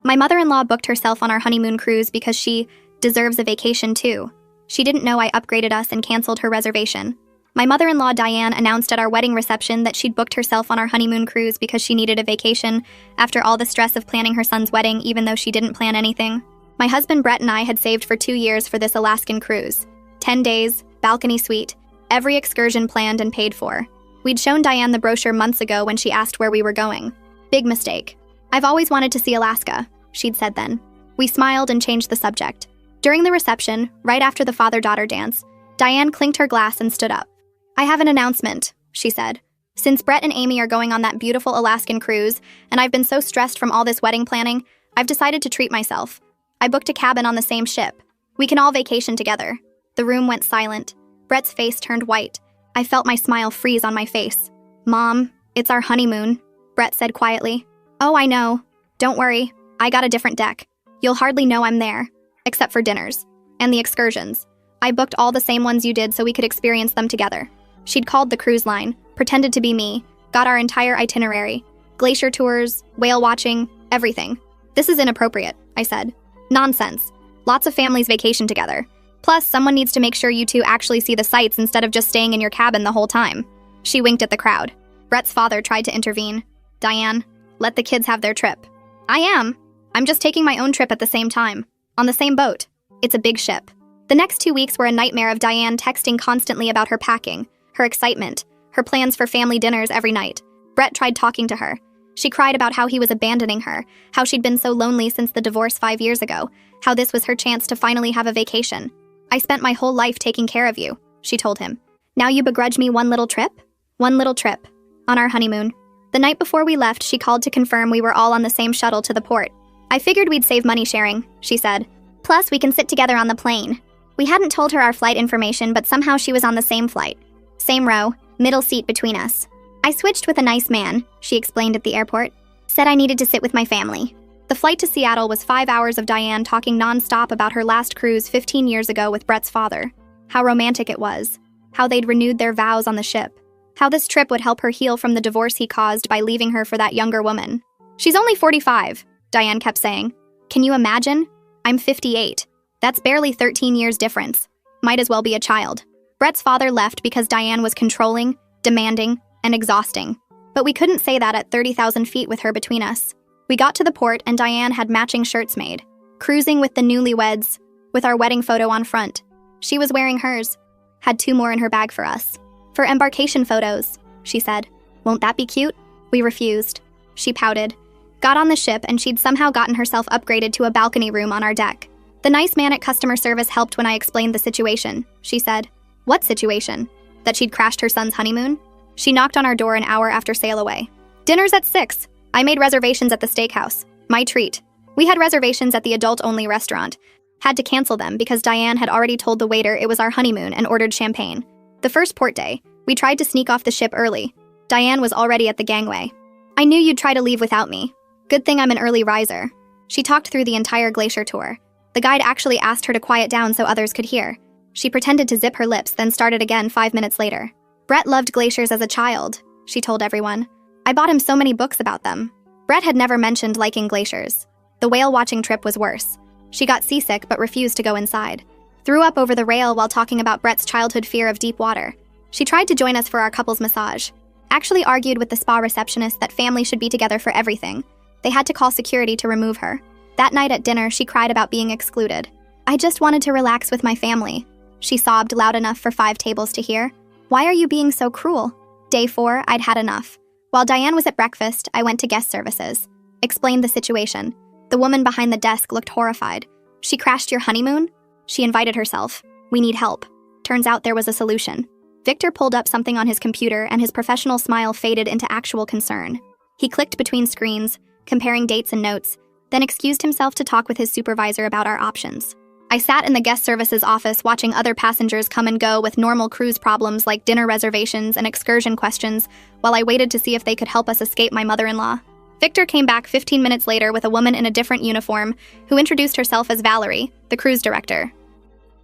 My mother-in-law booked herself on our honeymoon cruise because she deserves a vacation too. She didn't know I upgraded us and canceled her reservation. My mother-in-law Diane announced at our wedding reception that she'd booked herself on our honeymoon cruise because she needed a vacation after all the stress of planning her son's wedding, even though she didn't plan anything. My husband Brett and I had saved for 2 years for this Alaskan cruise. 10 days, balcony suite, every excursion planned and paid for. We'd shown Diane the brochure months ago when she asked where we were going. Big mistake. I've always wanted to see Alaska, she'd said then. We smiled and changed the subject. During the reception, right after the father-daughter dance, Diane clinked her glass and stood up. I have an announcement, she said. Since Brett and Amy are going on that beautiful Alaskan cruise, and I've been so stressed from all this wedding planning, I've decided to treat myself. I booked a cabin on the same ship. We can all vacation together. The room went silent. Brett's face turned white. I felt my smile freeze on my face. Mom, it's our honeymoon, Brett said quietly. Oh, I know. Don't worry. I got a different deck. You'll hardly know I'm there, except for dinners and the excursions. I booked all the same ones you did so we could experience them together. She'd called the cruise line, pretended to be me, got our entire itinerary. Glacier tours, whale watching, everything. This is inappropriate, I said. Nonsense. Lots of families vacation together. Plus, someone needs to make sure you two actually see the sights instead of just staying in your cabin the whole time. She winked at the crowd. Brett's father tried to intervene. Diane, let the kids have their trip. I am. I'm just taking my own trip at the same time. On the same boat. It's a big ship. The next 2 weeks were a nightmare of Diane texting constantly about her packing, her excitement, her plans for family dinners every night. Brett tried talking to her. She cried about how he was abandoning her, how she'd been so lonely since the divorce 5 years ago, how this was her chance to finally have a vacation. I spent my whole life taking care of you, she told him. Now you begrudge me one little trip? One little trip. On our honeymoon. The night before we left, she called to confirm we were all on the same shuttle to the port. I figured we'd save money sharing, she said. Plus, we can sit together on the plane. We hadn't told her our flight information, but somehow she was on the same flight. Same row, middle seat between us. I switched with a nice man, she explained at the airport. Said I needed to sit with my family. The flight to Seattle was 5 hours of Diane talking non-stop about her last cruise 15 years ago with Brett's father. How romantic it was. How they'd renewed their vows on the ship. How this trip would help her heal from the divorce he caused by leaving her for that younger woman. She's only 45, Diane kept saying. Can you imagine? I'm 58. That's barely 13 years difference. Might as well be a child. Brett's father left because Diane was controlling, demanding, and exhausting. But we couldn't say that at 30,000 feet with her between us. We got to the port and Diane had matching shirts made. Cruising with the newlyweds, with our wedding photo on front. She was wearing hers. Had 2 more in her bag for us. For embarkation photos, she said. Won't that be cute? We refused. She pouted. Got on the ship and she'd somehow gotten herself upgraded to a balcony room on our deck. The nice man at customer service helped when I explained the situation, she said. What situation? That she'd crashed her son's honeymoon? She knocked on our door an hour after sail away. Dinner's at 6. I made reservations at the steakhouse. My treat. We had reservations at the adult-only restaurant. Had to cancel them because Diane had already told the waiter it was our honeymoon and ordered champagne. The first port day, we tried to sneak off the ship early. Diane was already at the gangway. I knew you'd try to leave without me. Good thing I'm an early riser. She talked through the entire glacier tour. The guide actually asked her to quiet down so others could hear. She pretended to zip her lips, then started again 5 minutes later. Brett loved glaciers as a child, she told everyone. I bought him so many books about them. Brett had never mentioned liking glaciers. The whale-watching trip was worse. She got seasick but refused to go inside. Threw up over the rail while talking about Brett's childhood fear of deep water. She tried to join us for our couple's massage. Actually argued with the spa receptionist that family should be together for everything. They had to call security to remove her. That night at dinner, she cried about being excluded. I just wanted to relax with my family. She sobbed loud enough for 5 tables to hear. Why are you being so cruel? Day 4, I'd had enough. While Diane was at breakfast, I went to guest services. Explained the situation. The woman behind the desk looked horrified. She crashed your honeymoon? She invited herself. We need help. Turns out there was a solution. Victor pulled up something on his computer and his professional smile faded into actual concern. He clicked between screens, comparing dates and notes, then excused himself to talk with his supervisor about our options. I sat in the guest services office watching other passengers come and go with normal cruise problems like dinner reservations and excursion questions while I waited to see if they could help us escape my mother-in-law. Victor came back 15 minutes later with a woman in a different uniform who introduced herself as Valerie, the cruise director.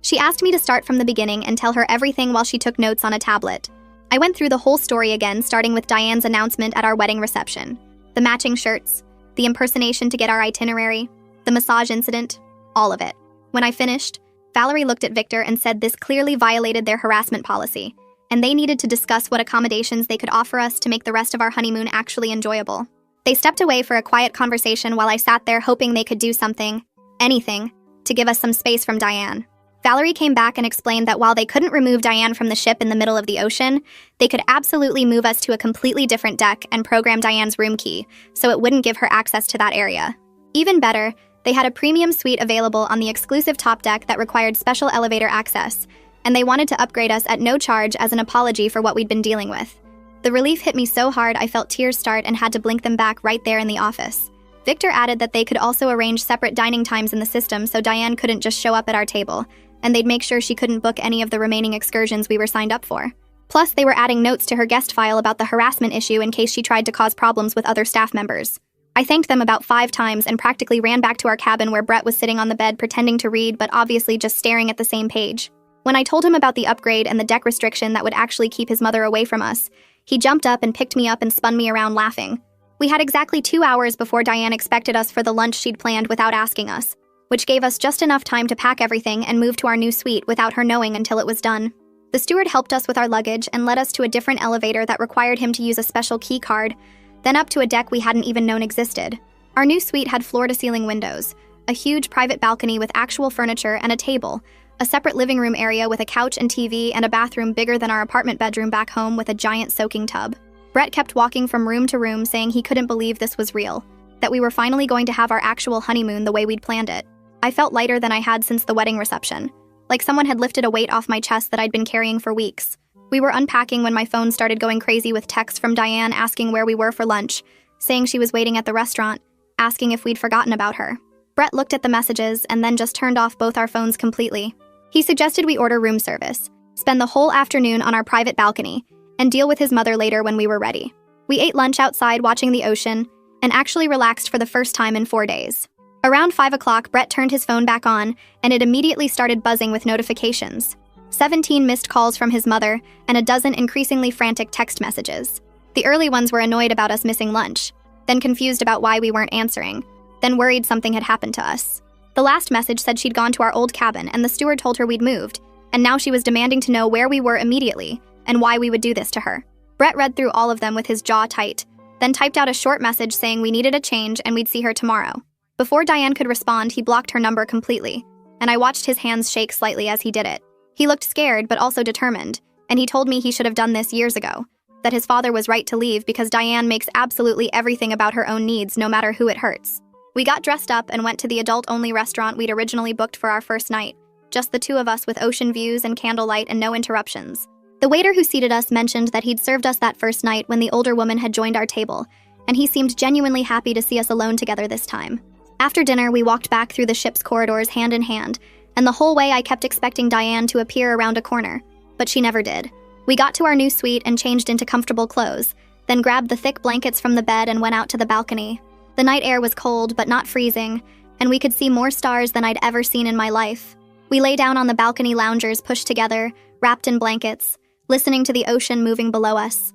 She asked me to start from the beginning and tell her everything while she took notes on a tablet. I went through the whole story again, starting with Diane's announcement at our wedding reception. The matching shirts, the impersonation to get our itinerary, the massage incident, all of it. When I finished, Valerie looked at Victor and said this clearly violated their harassment policy, and they needed to discuss what accommodations they could offer us to make the rest of our honeymoon actually enjoyable. They stepped away for a quiet conversation while I sat there hoping they could do something, anything, to give us some space from Diane. Valerie came back and explained that while they couldn't remove Diane from the ship in the middle of the ocean, they could absolutely move us to a completely different deck and program Diane's room key, so it wouldn't give her access to that area. Even better, they had a premium suite available on the exclusive top deck that required special elevator access, and they wanted to upgrade us at no charge as an apology for what we'd been dealing with. The relief hit me so hard I felt tears start and had to blink them back right there in the office. Victor added that they could also arrange separate dining times in the system so Diane couldn't just show up at our table, and they'd make sure she couldn't book any of the remaining excursions we were signed up for. Plus, they were adding notes to her guest file about the harassment issue in case she tried to cause problems with other staff members. I thanked them about 5 times and practically ran back to our cabin where Brett was sitting on the bed pretending to read but obviously just staring at the same page. When I told him about the upgrade and the deck restriction that would actually keep his mother away from us, he jumped up and picked me up and spun me around laughing. We had exactly 2 hours before Diane expected us for the lunch she'd planned without asking us, which gave us just enough time to pack everything and move to our new suite without her knowing until it was done. The steward helped us with our luggage and led us to a different elevator that required him to use a special key card, then up to a deck we hadn't even known existed. Our new suite had floor-to-ceiling windows, a huge private balcony with actual furniture and a table, a separate living room area with a couch and TV, and a bathroom bigger than our apartment bedroom back home with a giant soaking tub. Brett kept walking from room to room saying he couldn't believe this was real, that we were finally going to have our actual honeymoon the way we'd planned it. I felt lighter than I had since the wedding reception, like someone had lifted a weight off my chest that I'd been carrying for weeks. We were unpacking when my phone started going crazy with texts from Diane asking where we were for lunch, saying she was waiting at the restaurant, asking if we'd forgotten about her. Brett looked at the messages and then just turned off both our phones completely. He suggested we order room service, spend the whole afternoon on our private balcony, and deal with his mother later when we were ready. We ate lunch outside watching the ocean, and actually relaxed for the first time in 4 days. Around 5 o'clock, Brett turned his phone back on, and it immediately started buzzing with notifications. 17 missed calls from his mother, and a dozen increasingly frantic text messages. The early ones were annoyed about us missing lunch, then confused about why we weren't answering, then worried something had happened to us. The last message said she'd gone to our old cabin, and the steward told her we'd moved, and now she was demanding to know where we were immediately, and why we would do this to her. Brett read through all of them with his jaw tight, then typed out a short message saying we needed a change and we'd see her tomorrow. Before Diane could respond, he blocked her number completely, and I watched his hands shake slightly as he did it. He looked scared but also determined, and he told me he should have done this years ago, that his father was right to leave because Diane makes absolutely everything about her own needs no matter who it hurts. We got dressed up and went to the adult-only restaurant we'd originally booked for our first night, just the 2 of us with ocean views and candlelight and no interruptions. The waiter who seated us mentioned that he'd served us that first night when the older woman had joined our table, and he seemed genuinely happy to see us alone together this time. After dinner, we walked back through the ship's corridors hand in hand, and the whole way I kept expecting Diane to appear around a corner, but she never did. We got to our new suite and changed into comfortable clothes, then grabbed the thick blankets from the bed and went out to the balcony. The night air was cold but not freezing, and we could see more stars than I'd ever seen in my life. We lay down on the balcony loungers pushed together, wrapped in blankets, listening to the ocean moving below us.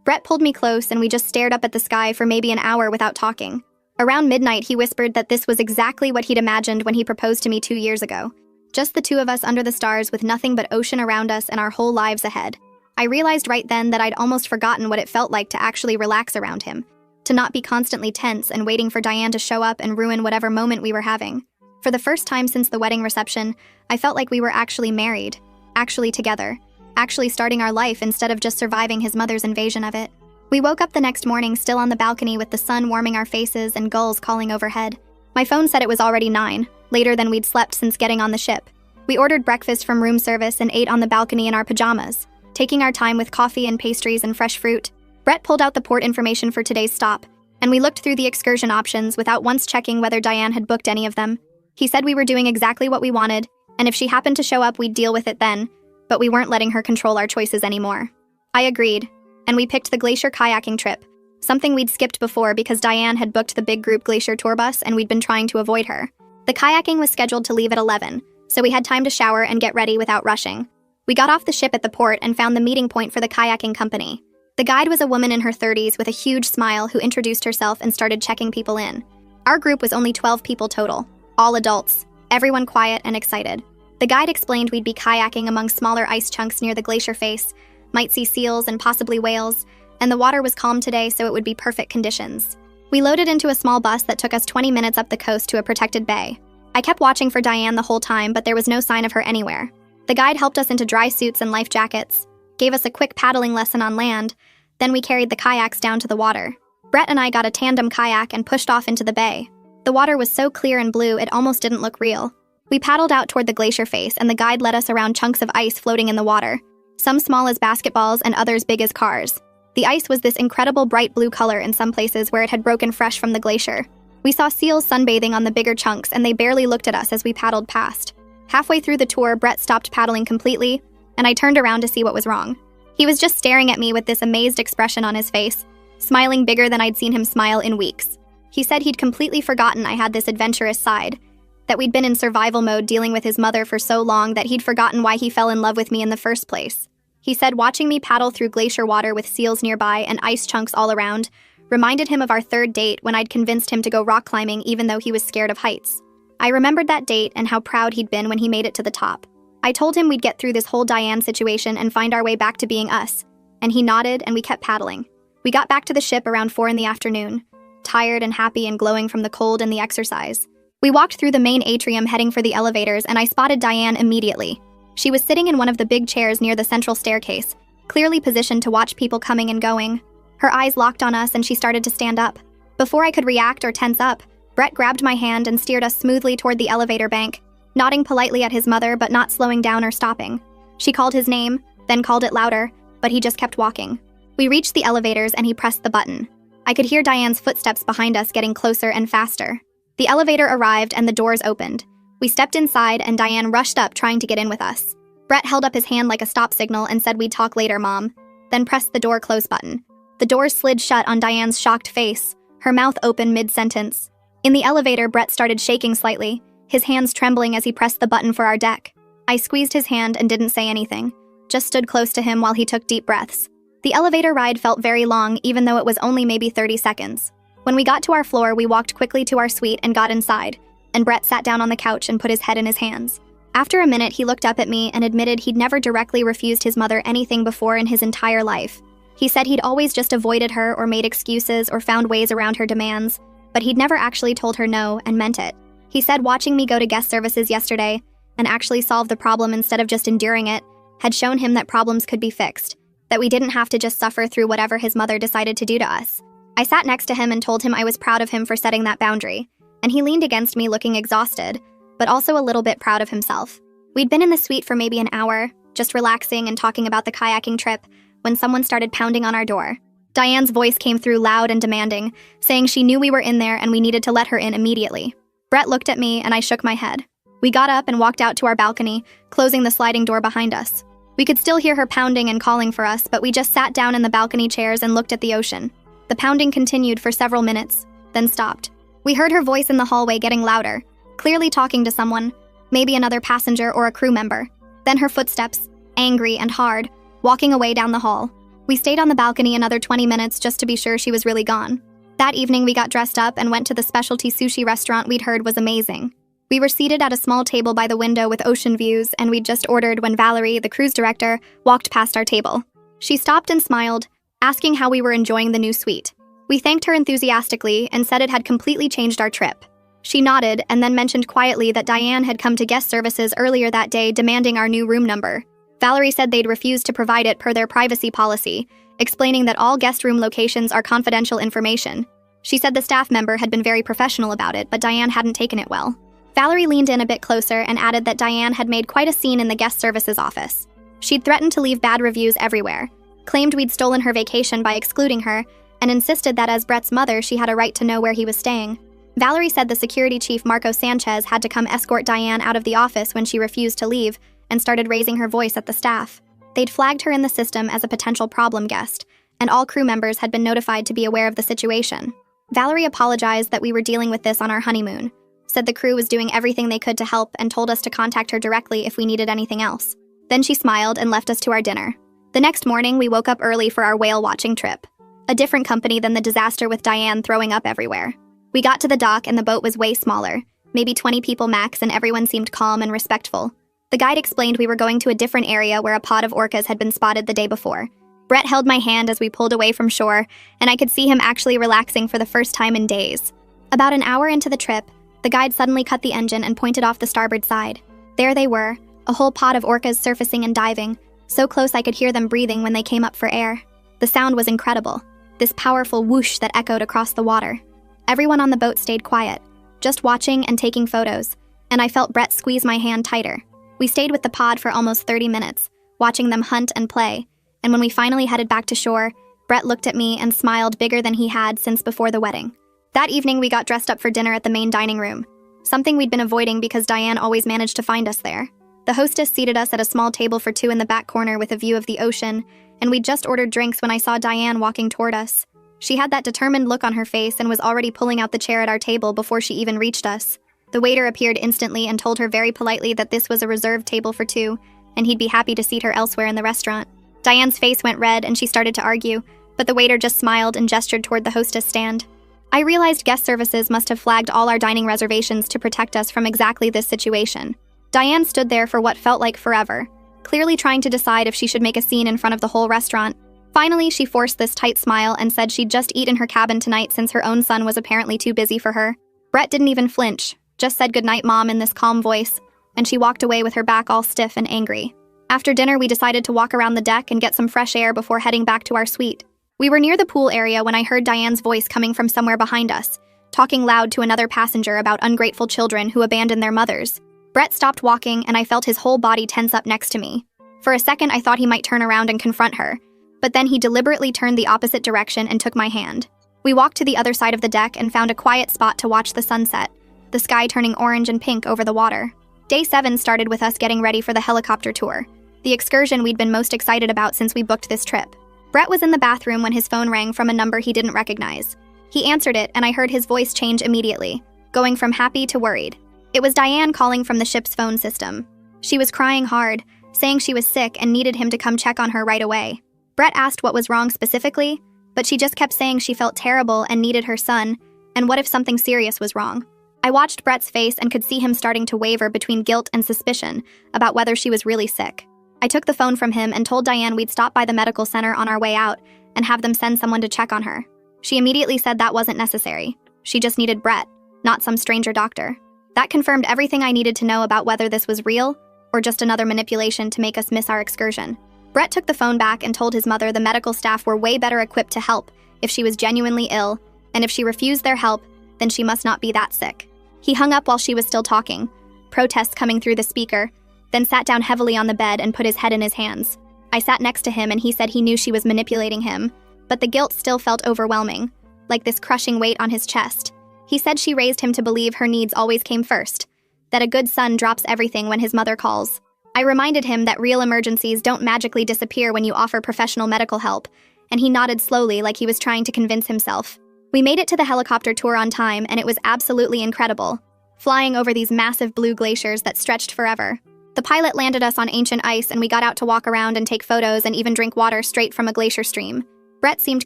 Brett pulled me close and we just stared up at the sky for maybe an hour without talking. Around midnight, he whispered that this was exactly what he'd imagined when he proposed to me 2 years ago. Just the 2 of us under the stars with nothing but ocean around us and our whole lives ahead. I realized right then that I'd almost forgotten what it felt like to actually relax around him, to not be constantly tense and waiting for Diane to show up and ruin whatever moment we were having. For the first time since the wedding reception, I felt like we were actually married, actually together, actually starting our life instead of just surviving his mother's invasion of it. We woke up the next morning still on the balcony with the sun warming our faces and gulls calling overhead. My phone said it was already 9, later than we'd slept since getting on the ship. We ordered breakfast from room service and ate on the balcony in our pajamas, taking our time with coffee and pastries and fresh fruit. Brett pulled out the port information for today's stop, and we looked through the excursion options without once checking whether Diane had booked any of them. He said we were doing exactly what we wanted, and if she happened to show up, we'd deal with it then, but we weren't letting her control our choices anymore. I agreed, and we picked the glacier kayaking trip, something we'd skipped before because Diane had booked the big group glacier tour bus and we'd been trying to avoid her. The kayaking was scheduled to leave at 11, so we had time to shower and get ready without rushing. We got off the ship at the port and found the meeting point for the kayaking company. The guide was a woman in her 30s with a huge smile who introduced herself and started checking people in. Our group was only 12 people total, all adults, everyone quiet and excited. The guide explained we'd be kayaking among smaller ice chunks near the glacier face, might see seals and possibly whales, and the water was calm today, so it would be perfect conditions. We loaded into a small bus that took us 20 minutes up the coast to a protected bay. I kept watching for Diane the whole time, but there was no sign of her anywhere. The guide helped us into dry suits and life jackets, gave us a quick paddling lesson on land, then we carried the kayaks down to the water. Brett and I got a tandem kayak and pushed off into the bay. The water was so clear and blue it almost didn't look real. We paddled out toward the glacier face, and the guide led us around chunks of ice floating in the water, some small as basketballs and others big as cars. The ice was this incredible bright blue color in some places where it had broken fresh from the glacier. We saw seals sunbathing on the bigger chunks, and they barely looked at us as we paddled past. Halfway through the tour, Brett stopped paddling completely, and I turned around to see what was wrong. He was just staring at me with this amazed expression on his face, smiling bigger than I'd seen him smile in weeks. He said he'd completely forgotten I had this adventurous side, that we'd been in survival mode dealing with his mother for so long that he'd forgotten why he fell in love with me in the first place. He said watching me paddle through glacier water with seals nearby and ice chunks all around reminded him of our third date when I'd convinced him to go rock climbing even though he was scared of heights. I remembered that date and how proud he'd been when he made it to the top. I told him we'd get through this whole Diane situation and find our way back to being us, and he nodded and we kept paddling. We got back to the ship around 4 in the afternoon, tired and happy and glowing from the cold and the exercise. We walked through the main atrium heading for the elevators, and I spotted Diane immediately. She was sitting in one of the big chairs near the central staircase, clearly positioned to watch people coming and going. Her eyes locked on us and she started to stand up. Before I could react or tense up, Brett grabbed my hand and steered us smoothly toward the elevator bank, nodding politely at his mother but not slowing down or stopping. She called his name, then called it louder, but he just kept walking. We reached the elevators and he pressed the button. I could hear Diane's footsteps behind us getting closer and faster. The elevator arrived and the doors opened. We stepped inside and Diane rushed up trying to get in with us. Brett held up his hand like a stop signal and said we'd talk later, Mom, then pressed the door close button. The door slid shut on Diane's shocked face, her mouth open mid-sentence. In the elevator, Brett started shaking slightly, his hands trembling as he pressed the button for our deck. I squeezed his hand and didn't say anything, just stood close to him while he took deep breaths. The elevator ride felt very long, even though it was only maybe 30 seconds. When we got to our floor, we walked quickly to our suite and got inside, and Brett sat down on the couch and put his head in his hands. After a minute, he looked up at me and admitted he'd never directly refused his mother anything before in his entire life. He said he'd always just avoided her or made excuses or found ways around her demands, but he'd never actually told her no and meant it. He said watching me go to guest services yesterday and actually solve the problem instead of just enduring it had shown him that problems could be fixed, that we didn't have to just suffer through whatever his mother decided to do to us. I sat next to him and told him I was proud of him for setting that boundary, and he leaned against me looking exhausted, but also a little bit proud of himself. We'd been in the suite for maybe an hour, just relaxing and talking about the kayaking trip, when someone started pounding on our door. Diane's voice came through loud and demanding, saying she knew we were in there and we needed to let her in immediately. Brett looked at me and I shook my head. We got up and walked out to our balcony, closing the sliding door behind us. We could still hear her pounding and calling for us, but we just sat down in the balcony chairs and looked at the ocean. The pounding continued for several minutes, then stopped. We heard her voice in the hallway getting louder, clearly talking to someone, maybe another passenger or a crew member. Then her footsteps, angry and hard, walking away down the hall. We stayed on the balcony another 20 minutes just to be sure she was really gone. That evening we got dressed up and went to the specialty sushi restaurant we'd heard was amazing. We were seated at a small table by the window with ocean views, and we'd just ordered when Valerie, the cruise director, walked past our table. She stopped and smiled, asking how we were enjoying the new suite. We thanked her enthusiastically and said it had completely changed our trip. She nodded and then mentioned quietly that Diane had come to guest services earlier that day demanding our new room number. Valerie said they'd refused to provide it per their privacy policy, explaining that all guest room locations are confidential information. She said the staff member had been very professional about it, but Diane hadn't taken it well. Valerie leaned in a bit closer and added that Diane had made quite a scene in the guest services office. She'd threatened to leave bad reviews everywhere, claimed we'd stolen her vacation by excluding her, and insisted that as Brett's mother she had a right to know where he was staying. Valerie said the security chief Marco Sanchez had to come escort Diane out of the office when she refused to leave and started raising her voice at the staff. They'd flagged her in the system as a potential problem guest, and all crew members had been notified to be aware of the situation. Valerie apologized that we were dealing with this on our honeymoon, said the crew was doing everything they could to help, and told us to contact her directly if we needed anything else. Then she smiled and left us to our dinner. The next morning, we woke up early for our whale watching trip. A different company than the disaster with Diane throwing up everywhere. We got to the dock and the boat was way smaller, maybe 20 people max, and everyone seemed calm and respectful. The guide explained we were going to a different area where a pod of orcas had been spotted the day before. Brett held my hand as we pulled away from shore, and I could see him actually relaxing for the first time in days. About an hour into the trip, the guide suddenly cut the engine and pointed off the starboard side. There they were, a whole pod of orcas surfacing and diving, so close I could hear them breathing when they came up for air. The sound was incredible, this powerful whoosh that echoed across the water. Everyone on the boat stayed quiet, just watching and taking photos, and I felt Brett squeeze my hand tighter. We stayed with the pod for almost 30 minutes, watching them hunt and play, and when we finally headed back to shore, Brett looked at me and smiled bigger than he had since before the wedding. That evening, we got dressed up for dinner at the main dining room, something we'd been avoiding because Diane always managed to find us there. The hostess seated us at a small table for two in the back corner with a view of the ocean, and we'd just ordered drinks when I saw Diane walking toward us. She had that determined look on her face and was already pulling out the chair at our table before she even reached us. The waiter appeared instantly and told her very politely that this was a reserved table for two, and he'd be happy to seat her elsewhere in the restaurant. Diane's face went red and she started to argue, but the waiter just smiled and gestured toward the hostess stand. I realized guest services must have flagged all our dining reservations to protect us from exactly this situation. Diane stood there for what felt like forever, clearly trying to decide if she should make a scene in front of the whole restaurant. Finally, she forced this tight smile and said she'd just eat in her cabin tonight since her own son was apparently too busy for her. Brett didn't even flinch, just said goodnight, Mom, in this calm voice, and she walked away with her back all stiff and angry. After dinner, we decided to walk around the deck and get some fresh air before heading back to our suite. We were near the pool area when I heard Diane's voice coming from somewhere behind us, talking loud to another passenger about ungrateful children who abandon their mothers. Brett stopped walking and I felt his whole body tense up next to me. For a second, I thought he might turn around and confront her, but then he deliberately turned the opposite direction and took my hand. We walked to the other side of the deck and found a quiet spot to watch the sunset, the sky turning orange and pink over the water. Day 7 started with us getting ready for the helicopter tour, the excursion we'd been most excited about since we booked this trip. Brett was in the bathroom when his phone rang from a number he didn't recognize. He answered it and I heard his voice change immediately, going from happy to worried. It was Diane calling from the ship's phone system. She was crying hard, saying she was sick and needed him to come check on her right away. Brett asked what was wrong specifically, but she just kept saying she felt terrible and needed her son, and what if something serious was wrong? I watched Brett's face and could see him starting to waver between guilt and suspicion about whether she was really sick. I took the phone from him and told Diane we'd stop by the medical center on our way out and have them send someone to check on her. She immediately said that wasn't necessary. She just needed Brett, not some stranger doctor. That confirmed everything I needed to know about whether this was real or just another manipulation to make us miss our excursion. Brett took the phone back and told his mother the medical staff were way better equipped to help if she was genuinely ill, and if she refused their help, then she must not be that sick. He hung up while she was still talking, protests coming through the speaker, then sat down heavily on the bed and put his head in his hands. I sat next to him and he said he knew she was manipulating him, but the guilt still felt overwhelming, like this crushing weight on his chest. He said she raised him to believe her needs always came first, that a good son drops everything when his mother calls. I reminded him that real emergencies don't magically disappear when you offer professional medical help, and he nodded slowly like he was trying to convince himself. We made it to the helicopter tour on time and it was absolutely incredible, flying over these massive blue glaciers that stretched forever. The pilot landed us on ancient ice and we got out to walk around and take photos and even drink water straight from a glacier stream. Brett seemed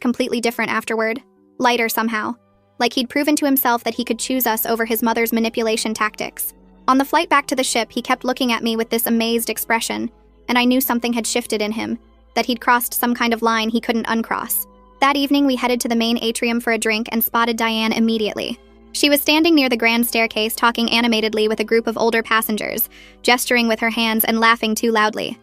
completely different afterward, lighter somehow, like he'd proven to himself that he could choose us over his mother's manipulation tactics. On the flight back to the ship, he kept looking at me with this amazed expression, and I knew something had shifted in him, that he'd crossed some kind of line he couldn't uncross. That evening, we headed to the main atrium for a drink and spotted Diane immediately. She was standing near the grand staircase talking animatedly with a group of older passengers, gesturing with her hands and laughing too loudly.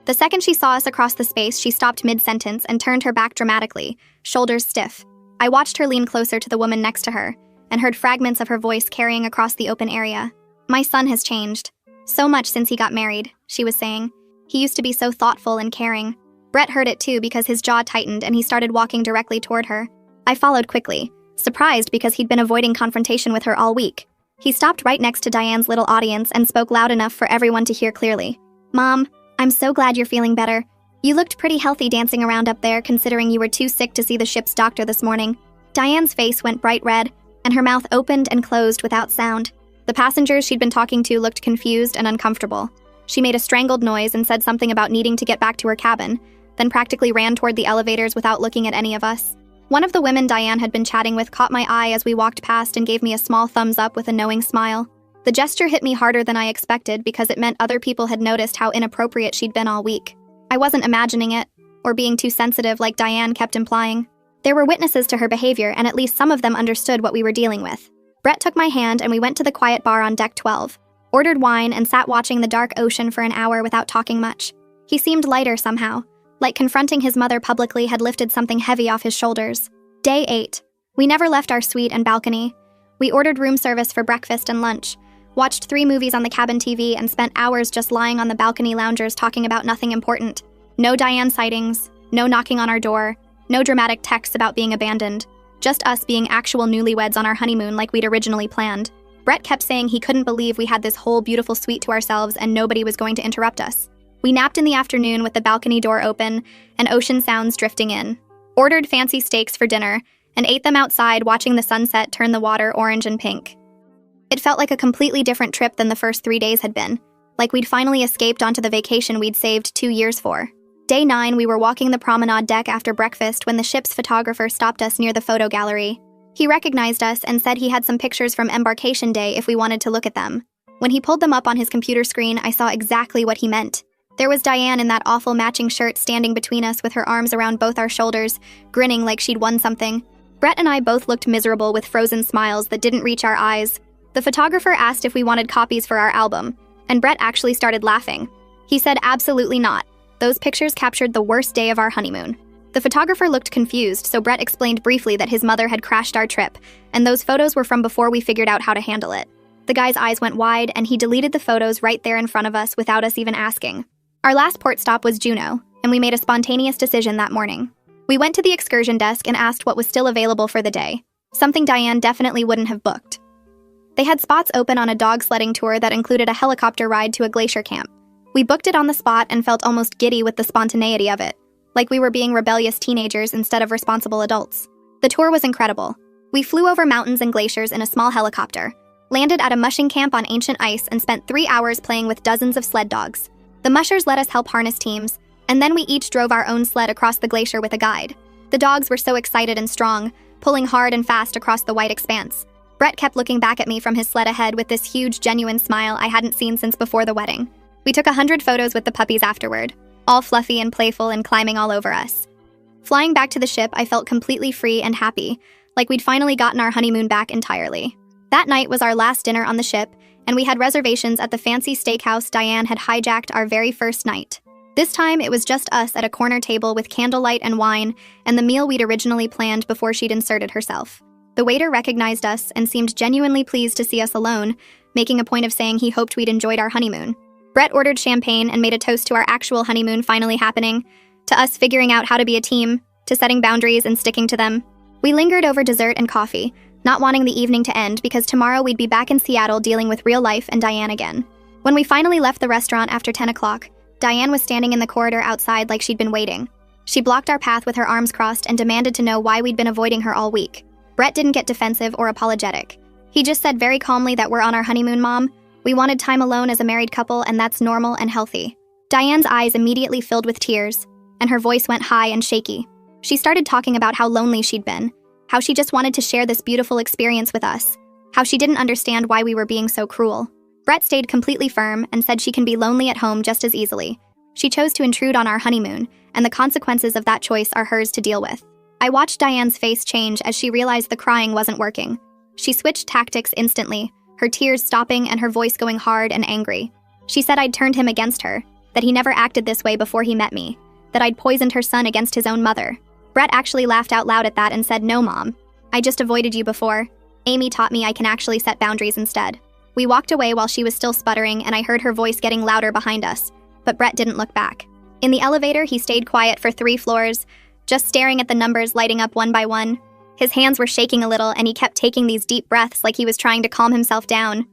The second she saw us across the space, she stopped mid-sentence and turned her back dramatically, shoulders stiff. I watched her lean closer to the woman next to her, and heard fragments of her voice carrying across the open area. My son has changed. So much since he got married, she was saying. He used to be so thoughtful and caring. Brett heard it too because his jaw tightened and he started walking directly toward her. I followed quickly, surprised because he'd been avoiding confrontation with her all week. He stopped right next to Diane's little audience and spoke loud enough for everyone to hear clearly. Mom, I'm so glad you're feeling better. You looked pretty healthy dancing around up there considering you were too sick to see the ship's doctor this morning. Diane's face went bright red, and her mouth opened and closed without sound. The passengers she'd been talking to looked confused and uncomfortable. She made a strangled noise and said something about needing to get back to her cabin, then practically ran toward the elevators without looking at any of us. One of the women Diane had been chatting with caught my eye as we walked past and gave me a small thumbs up with a knowing smile. The gesture hit me harder than I expected because it meant other people had noticed how inappropriate she'd been all week. I wasn't imagining it, or being too sensitive like Diane kept implying. There were witnesses to her behavior, and at least some of them understood what we were dealing with. Brett took my hand and we went to the quiet bar on deck 12, ordered wine, and sat watching the dark ocean for an hour without talking much. He seemed lighter somehow, like confronting his mother publicly had lifted something heavy off his shoulders. Day 8. We never left our suite and balcony. We ordered room service for breakfast and lunch, watched 3 movies on the cabin TV, and spent hours just lying on the balcony loungers talking about nothing important. No Diane sightings, no knocking on our door, no dramatic texts about being abandoned. Just us being actual newlyweds on our honeymoon like we'd originally planned. Brett kept saying he couldn't believe we had this whole beautiful suite to ourselves and nobody was going to interrupt us. We napped in the afternoon with the balcony door open and ocean sounds drifting in. Ordered fancy steaks for dinner and ate them outside watching the sunset turn the water orange and pink. It felt like a completely different trip than the first 3 days had been, like we'd finally escaped onto the vacation we'd saved 2 years for. Day 9, we were walking the promenade deck after breakfast when the ship's photographer stopped us near the photo gallery. He recognized us and said he had some pictures from embarkation day if we wanted to look at them. When he pulled them up on his computer screen, I saw exactly what he meant. There was Diane in that awful matching shirt standing between us with her arms around both our shoulders, grinning like she'd won something. Brett and I both looked miserable with frozen smiles that didn't reach our eyes. The photographer asked if we wanted copies for our album, and Brett actually started laughing. He said absolutely not. Those pictures captured the worst day of our honeymoon. The photographer looked confused, so Brett explained briefly that his mother had crashed our trip, and those photos were from before we figured out how to handle it. The guy's eyes went wide, and he deleted the photos right there in front of us without us even asking. Our last port stop was Juneau, and we made a spontaneous decision that morning. We went to the excursion desk and asked what was still available for the day, something Diane definitely wouldn't have booked. They had spots open on a dog sledding tour that included a helicopter ride to a glacier camp. We booked it on the spot and felt almost giddy with the spontaneity of it, like we were being rebellious teenagers instead of responsible adults. The tour was incredible. We flew over mountains and glaciers in a small helicopter, landed at a mushing camp on ancient ice, and spent 3 hours playing with dozens of sled dogs. The mushers let us help harness teams, and then we each drove our own sled across the glacier with a guide. The dogs were so excited and strong, pulling hard and fast across the white expanse. Brett kept looking back at me from his sled ahead with this huge, genuine smile I hadn't seen since before the wedding. We took 100 photos with the puppies afterward, all fluffy and playful and climbing all over us. Flying back to the ship, I felt completely free and happy, like we'd finally gotten our honeymoon back entirely. That night was our last dinner on the ship, and we had reservations at the fancy steakhouse Diane had hijacked our very first night. This time, it was just us at a corner table with candlelight and wine, and the meal we'd originally planned before she'd inserted herself. The waiter recognized us and seemed genuinely pleased to see us alone, making a point of saying he hoped we'd enjoyed our honeymoon. Brett ordered champagne and made a toast to our actual honeymoon finally happening, to us figuring out how to be a team, to setting boundaries and sticking to them. We lingered over dessert and coffee, not wanting the evening to end because tomorrow we'd be back in Seattle dealing with real life and Diane again. When we finally left the restaurant after 10 o'clock, Diane was standing in the corridor outside like she'd been waiting. She blocked our path with her arms crossed and demanded to know why we'd been avoiding her all week. Brett didn't get defensive or apologetic. He just said very calmly that we're on our honeymoon, Mom. We wanted time alone as a married couple, and that's normal and healthy. Diane's eyes immediately filled with tears, and her voice went high and shaky. She started talking about how lonely she'd been, how she just wanted to share this beautiful experience with us, how she didn't understand why we were being so cruel. Brett stayed completely firm and said she can be lonely at home just as easily. She chose to intrude on our honeymoon, and the consequences of that choice are hers to deal with. I watched Diane's face change as she realized the crying wasn't working. She switched tactics instantly, her tears stopping and her voice going hard and angry. She said I'd turned him against her, that he never acted this way before he met me, that I'd poisoned her son against his own mother. Brett actually laughed out loud at that and said, "No, Mom. I just avoided you before. Amy taught me I can actually set boundaries instead." We walked away while she was still sputtering, and I heard her voice getting louder behind us, but Brett didn't look back. In the elevator, he stayed quiet for 3 floors, just staring at the numbers lighting up one by one. His hands were shaking a little, and he kept taking these deep breaths like he was trying to calm himself down.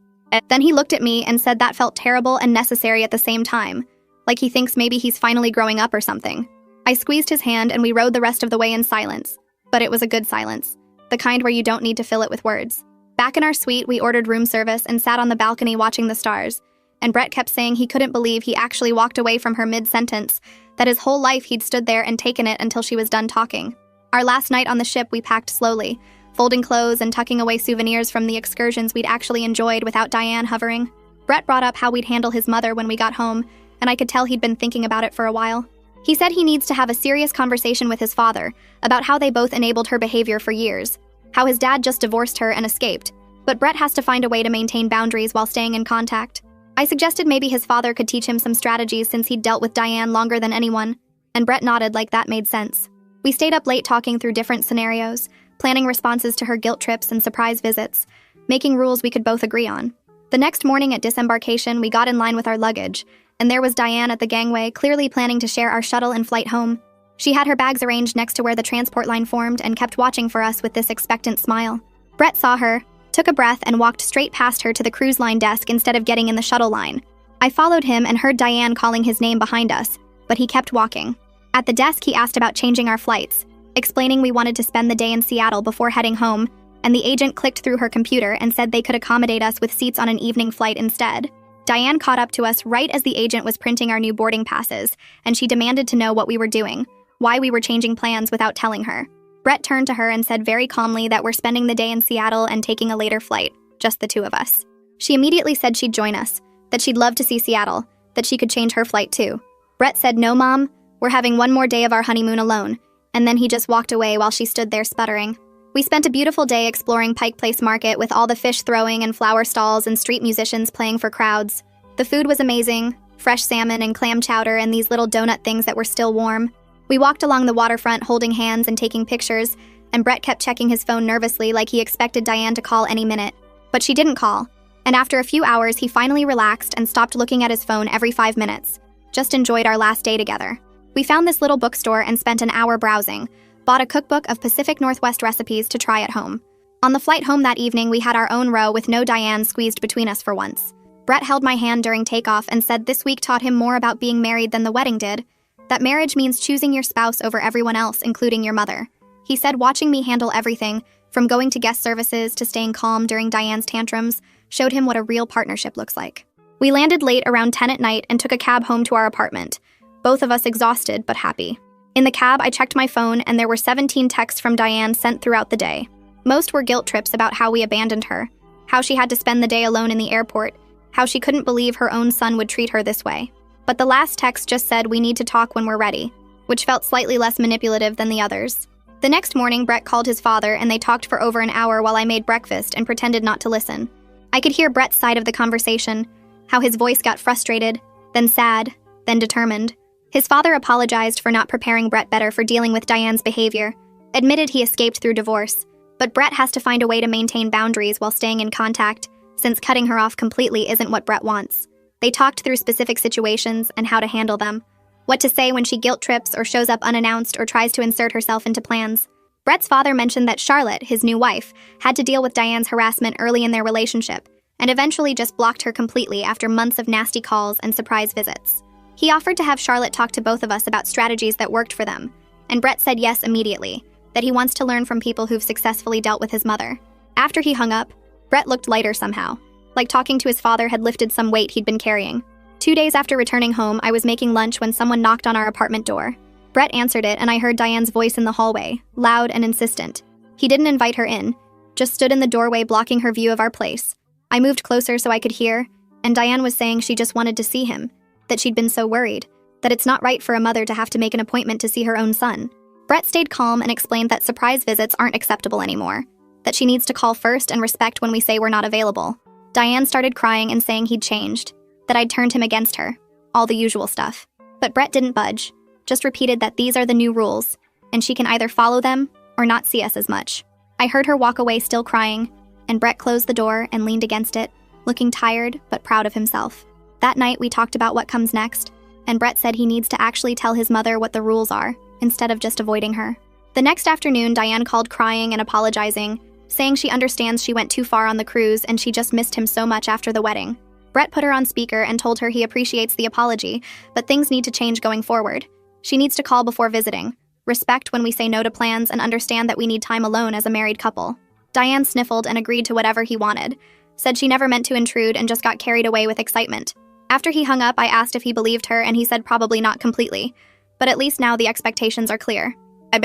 Then he looked at me and said that felt terrible and necessary at the same time, like he thinks maybe he's finally growing up or something. I squeezed his hand and we rode the rest of the way in silence, but it was a good silence, the kind where you don't need to fill it with words. Back in our suite, we ordered room service and sat on the balcony watching the stars, And Brett kept saying he couldn't believe he actually walked away from her mid-sentence, that his whole life he'd stood there and taken it until she was done talking. Our last night on the ship, we packed slowly, folding clothes and tucking away souvenirs from the excursions we'd actually enjoyed without Diane hovering. Brett brought up how we'd handle his mother when we got home, and I could tell he'd been thinking about it for a while. He said he needs to have a serious conversation with his father about how they both enabled her behavior for years, how his dad just divorced her and escaped, but Brett has to find a way to maintain boundaries while staying in contact. I suggested maybe his father could teach him some strategies since he'd dealt with Diane longer than anyone, and Brett nodded like that made sense. We stayed up late talking through different scenarios, planning responses to her guilt trips and surprise visits, making rules we could both agree on. The next morning at disembarkation, we got in line with our luggage, and there was Diane at the gangway, clearly planning to share our shuttle and flight home. She had her bags arranged next to where the transport line formed and kept watching for us with this expectant smile. Brett saw her, took a breath, and walked straight past her to the cruise line desk instead of getting in the shuttle line. I followed him and heard Diane calling his name behind us, but he kept walking. At the desk, he asked about changing our flights, explaining we wanted to spend the day in Seattle before heading home, and the agent clicked through her computer and said they could accommodate us with seats on an evening flight instead. Diane caught up to us right as the agent was printing our new boarding passes, and she demanded to know what we were doing, why we were changing plans without telling her. Brett turned to her and said very calmly that we're spending the day in Seattle and taking a later flight, just the two of us. She immediately said she'd join us, that she'd love to see Seattle, that she could change her flight too. Brett said, "No, Mom, we're having one more day of our honeymoon alone," and then he just walked away while she stood there sputtering. We spent a beautiful day exploring Pike Place Market with all the fish throwing and flower stalls and street musicians playing for crowds. The food was amazing, fresh salmon and clam chowder and these little donut things that were still warm. We walked along the waterfront holding hands and taking pictures, and Brett kept checking his phone nervously like he expected Diane to call any minute. But she didn't call, and after a few hours he finally relaxed and stopped looking at his phone every 5 minutes. Just enjoyed our last day together. We found this little bookstore and spent an hour browsing, bought a cookbook of Pacific Northwest recipes to try at home. On the flight home that evening, we had our own row with no Diane squeezed between us for once. Brett held my hand during takeoff and said this week taught him more about being married than the wedding did, that marriage means choosing your spouse over everyone else, including your mother. He said watching me handle everything, from going to guest services to staying calm during Diane's tantrums, showed him what a real partnership looks like. We landed late around 10 at night and took a cab home to our apartment, both of us exhausted but happy. In the cab, I checked my phone and there were 17 texts from Diane sent throughout the day. Most were guilt trips about how we abandoned her, how she had to spend the day alone in the airport, how she couldn't believe her own son would treat her this way. But the last text just said we need to talk when we're ready, which felt slightly less manipulative than the others. The next morning, Brett called his father and they talked for over an hour while I made breakfast and pretended not to listen. I could hear Brett's side of the conversation, how his voice got frustrated, then sad, then determined. His father apologized for not preparing Brett better for dealing with Diane's behavior, admitted he escaped through divorce, but Brett has to find a way to maintain boundaries while staying in contact, since cutting her off completely isn't what Brett wants. They talked through specific situations and how to handle them, what to say when she guilt trips or shows up unannounced or tries to insert herself into plans. Brett's father mentioned that Charlotte, his new wife, had to deal with Diane's harassment early in their relationship, and eventually just blocked her completely after months of nasty calls and surprise visits. He offered to have Charlotte talk to both of us about strategies that worked for them, and Brett said yes immediately, that he wants to learn from people who've successfully dealt with his mother. After he hung up, Brett looked lighter somehow, like talking to his father had lifted some weight he'd been carrying. 2 days after returning home, I was making lunch when someone knocked on our apartment door. Brett answered it, and I heard Diane's voice in the hallway, loud and insistent. He didn't invite her in, just stood in the doorway blocking her view of our place. I moved closer so I could hear, and Diane was saying she just wanted to see him, that she'd been so worried, that it's not right for a mother to have to make an appointment to see her own son. Brett stayed calm and explained that surprise visits aren't acceptable anymore, that she needs to call first and respect when we say we're not available. Diane started crying and saying he'd changed, that I'd turned him against her, all the usual stuff. But Brett didn't budge, just repeated that these are the new rules, and she can either follow them or not see us as much. I heard her walk away still crying, and Brett closed the door and leaned against it, looking tired but proud of himself. That night we talked about what comes next, and Brett said he needs to actually tell his mother what the rules are, instead of just avoiding her. The next afternoon, Diane called crying and apologizing, saying she understands she went too far on the cruise and she just missed him so much after the wedding. Brett put her on speaker and told her he appreciates the apology, but things need to change going forward. She needs to call before visiting, respect when we say no to plans, and understand that we need time alone as a married couple. Diane sniffled and agreed to whatever he wanted, said she never meant to intrude and just got carried away with excitement. After he hung up, I asked if he believed her, and he said probably not completely. But at least now the expectations are clear.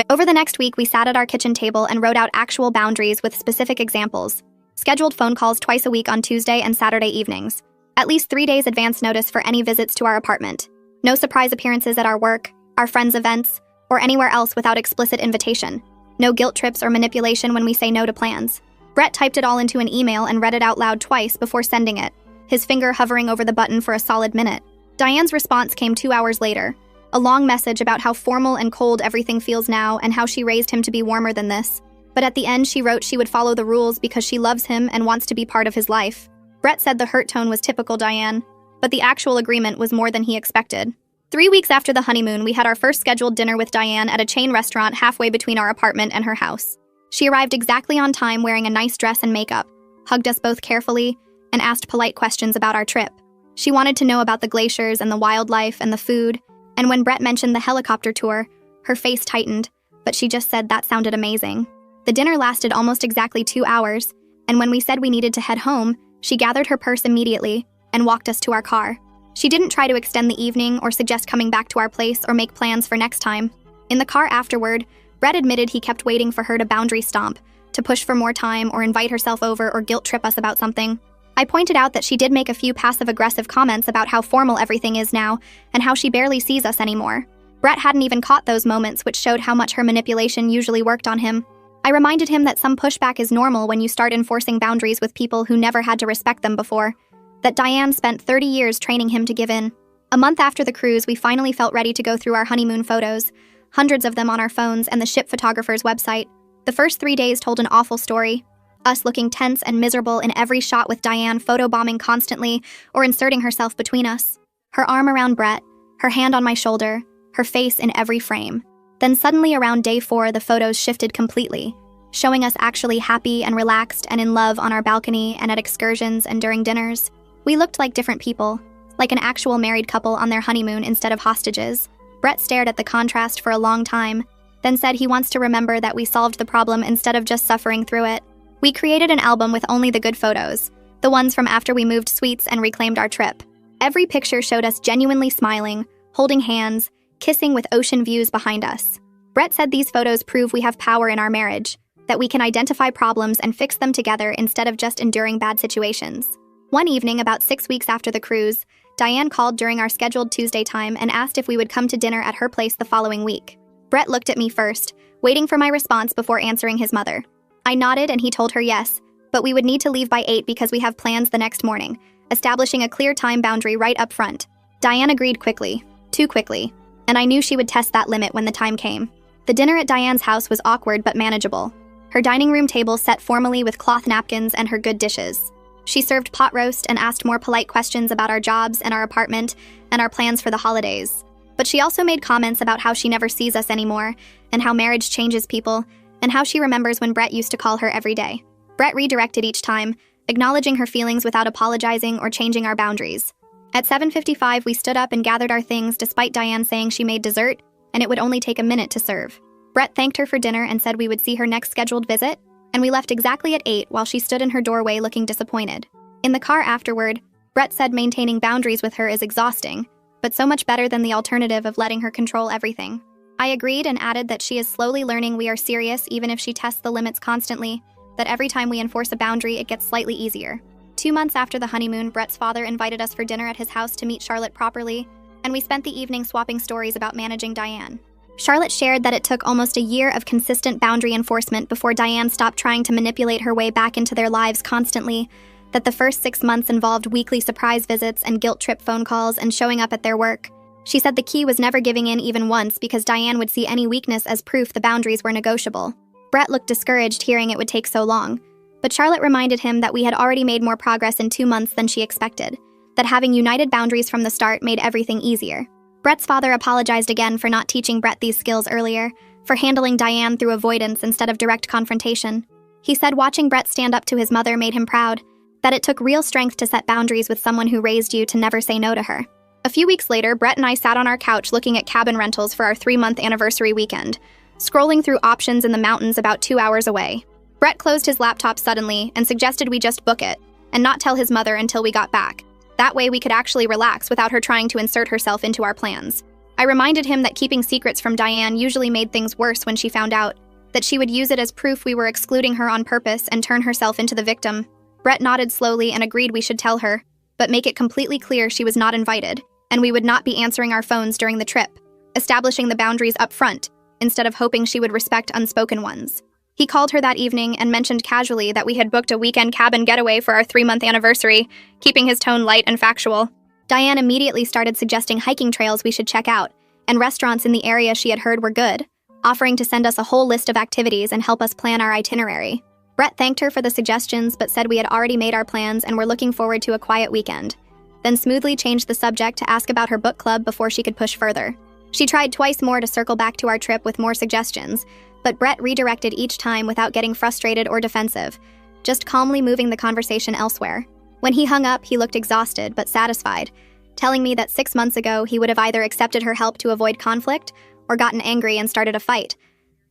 Over the next week, we sat at our kitchen table and wrote out actual boundaries with specific examples. Scheduled phone calls twice a week on Tuesday and Saturday evenings. At least 3 days advance notice for any visits to our apartment. No surprise appearances at our work, our friends' events, or anywhere else without explicit invitation. No guilt trips or manipulation when we say no to plans. Brett typed it all into an email and read it out loud twice before sending it, his finger hovering over the button for a solid minute. Diane's response came 2 hours later. A long message about how formal and cold everything feels now and how she raised him to be warmer than this. But at the end, she wrote she would follow the rules because she loves him and wants to be part of his life. Brett said the hurt tone was typical Diane, but the actual agreement was more than he expected. 3 weeks after the honeymoon, we had our first scheduled dinner with Diane at a chain restaurant halfway between our apartment and her house. She arrived exactly on time wearing a nice dress and makeup, hugged us both carefully, and asked polite questions about our trip. She wanted to know about the glaciers and the wildlife and the food, and when Brett mentioned the helicopter tour, her face tightened, but she just said that sounded amazing. The dinner lasted almost exactly 2 hours, and when we said we needed to head home, she gathered her purse immediately and walked us to our car. She didn't try to extend the evening or suggest coming back to our place or make plans for next time. In the car afterward, Brett admitted he kept waiting for her to boundary stomp, to push for more time or invite herself over or guilt trip us about something. I pointed out that she did make a few passive-aggressive comments about how formal everything is now and how she barely sees us anymore. Brett hadn't even caught those moments, which showed how much her manipulation usually worked on him. I reminded him that some pushback is normal when you start enforcing boundaries with people who never had to respect them before, that Diane spent 30 years training him to give in. A month after the cruise, we finally felt ready to go through our honeymoon photos, hundreds of them on our phones and the ship photographer's website. The first 3 days told an awful story. Us looking tense and miserable in every shot with Diane photobombing constantly or inserting herself between us. Her arm around Brett, her hand on my shoulder, her face in every frame. Then suddenly around day 4, the photos shifted completely, showing us actually happy and relaxed and in love on our balcony and at excursions and during dinners. We looked like different people, like an actual married couple on their honeymoon instead of hostages. Brett stared at the contrast for a long time, then said he wants to remember that we solved the problem instead of just suffering through it. We created an album with only the good photos, the ones from after we moved suites and reclaimed our trip. Every picture showed us genuinely smiling, holding hands, kissing with ocean views behind us. Brett said these photos prove we have power in our marriage, that we can identify problems and fix them together instead of just enduring bad situations. One evening, about 6 weeks after the cruise, Diane called during our scheduled Tuesday time and asked if we would come to dinner at her place the following week. Brett looked at me first, waiting for my response before answering his mother. I nodded and he told her yes, but we would need to leave by 8 because we have plans the next morning, establishing a clear time boundary right up front. Diane agreed quickly, too quickly, and I knew she would test that limit when the time came. The dinner at Diane's house was awkward but manageable. Her dining room table set formally with cloth napkins and her good dishes. She served pot roast and asked more polite questions about our jobs and our apartment and our plans for the holidays. But she also made comments about how she never sees us anymore and how marriage changes people and how she remembers when Brett used to call her every day. Brett redirected each time, acknowledging her feelings without apologizing or changing our boundaries. At 7:55, we stood up and gathered our things despite Diane saying she made dessert and it would only take a minute to serve. Brett thanked her for dinner and said we would see her next scheduled visit, and we left exactly at 8 while she stood in her doorway looking disappointed. In the car afterward, Brett said maintaining boundaries with her is exhausting, but so much better than the alternative of letting her control everything. I agreed and added that she is slowly learning we are serious even if she tests the limits constantly, that every time we enforce a boundary it gets slightly easier. 2 months after the honeymoon, Brett's father invited us for dinner at his house to meet Charlotte properly, and we spent the evening swapping stories about managing Diane. Charlotte shared that it took almost a year of consistent boundary enforcement before Diane stopped trying to manipulate her way back into their lives constantly, that the first 6 months involved weekly surprise visits and guilt trip phone calls and showing up at their work. She said the key was never giving in even once because Diane would see any weakness as proof the boundaries were negotiable. Brett looked discouraged hearing it would take so long, but Charlotte reminded him that we had already made more progress in 2 months than she expected, that having united boundaries from the start made everything easier. Brett's father apologized again for not teaching Brett these skills earlier, for handling Diane through avoidance instead of direct confrontation. He said watching Brett stand up to his mother made him proud, that it took real strength to set boundaries with someone who raised you to never say no to her. A few weeks later, Brett and I sat on our couch looking at cabin rentals for our 3-month anniversary weekend, scrolling through options in the mountains about 2 hours away. Brett closed his laptop suddenly and suggested we just book it, and not tell his mother until we got back. That way we could actually relax without her trying to insert herself into our plans. I reminded him that keeping secrets from Diane usually made things worse when she found out, that she would use it as proof we were excluding her on purpose and turn herself into the victim. Brett nodded slowly and agreed we should tell her, but make it completely clear she was not invited, and we would not be answering our phones during the trip, establishing the boundaries up front, instead of hoping she would respect unspoken ones. He called her that evening and mentioned casually that we had booked a weekend cabin getaway for our 3-month anniversary, keeping his tone light and factual. Diane immediately started suggesting hiking trails we should check out, and restaurants in the area she had heard were good, offering to send us a whole list of activities and help us plan our itinerary. Brett thanked her for the suggestions but said we had already made our plans and were looking forward to a quiet weekend, then smoothly changed the subject to ask about her book club before she could push further. She tried twice more to circle back to our trip with more suggestions, but Brett redirected each time without getting frustrated or defensive, just calmly moving the conversation elsewhere. When he hung up, he looked exhausted but satisfied, telling me that 6 months ago he would have either accepted her help to avoid conflict or gotten angry and started a fight,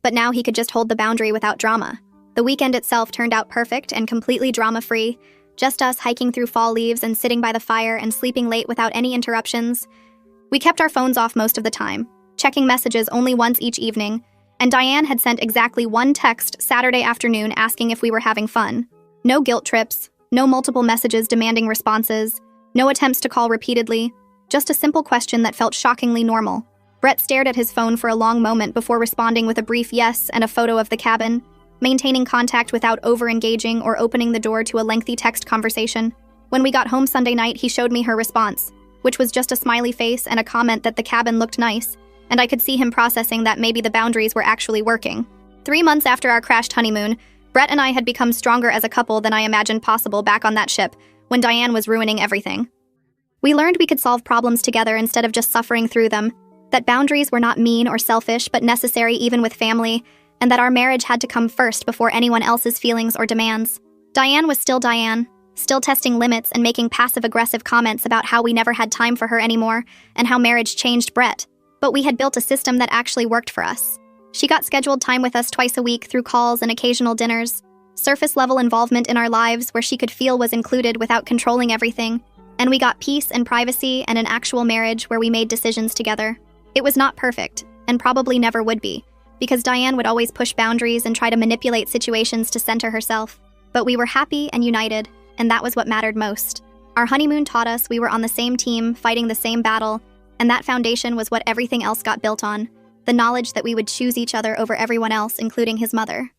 but now he could just hold the boundary without drama. The weekend itself turned out perfect and completely drama-free, just us hiking through fall leaves and sitting by the fire and sleeping late without any interruptions. We kept our phones off most of the time, checking messages only once each evening, and Diane had sent exactly one text Saturday afternoon asking if we were having fun. No guilt trips, no multiple messages demanding responses, no attempts to call repeatedly, just a simple question that felt shockingly normal. Brett stared at his phone for a long moment before responding with a brief yes and a photo of the cabin, maintaining contact without over-engaging or opening the door to a lengthy text conversation. When we got home Sunday night, he showed me her response, which was just a smiley face and a comment that the cabin looked nice, and I could see him processing that maybe the boundaries were actually working. 3 months after our crashed honeymoon, Brett and I had become stronger as a couple than I imagined possible back on that ship, when Diane was ruining everything. We learned we could solve problems together instead of just suffering through them, that boundaries were not mean or selfish but necessary even with family, and that our marriage had to come first before anyone else's feelings or demands. Diane was still Diane, still testing limits and making passive-aggressive comments about how we never had time for her anymore and how marriage changed Brett, but we had built a system that actually worked for us. She got scheduled time with us twice a week through calls and occasional dinners, surface-level involvement in our lives where she could feel was included without controlling everything, and we got peace and privacy and an actual marriage where we made decisions together. It was not perfect, and probably never would be, because Diane would always push boundaries and try to manipulate situations to center herself. But we were happy and united, and that was what mattered most. Our honeymoon taught us we were on the same team, fighting the same battle, and that foundation was what everything else got built on, the knowledge that we would choose each other over everyone else, including his mother.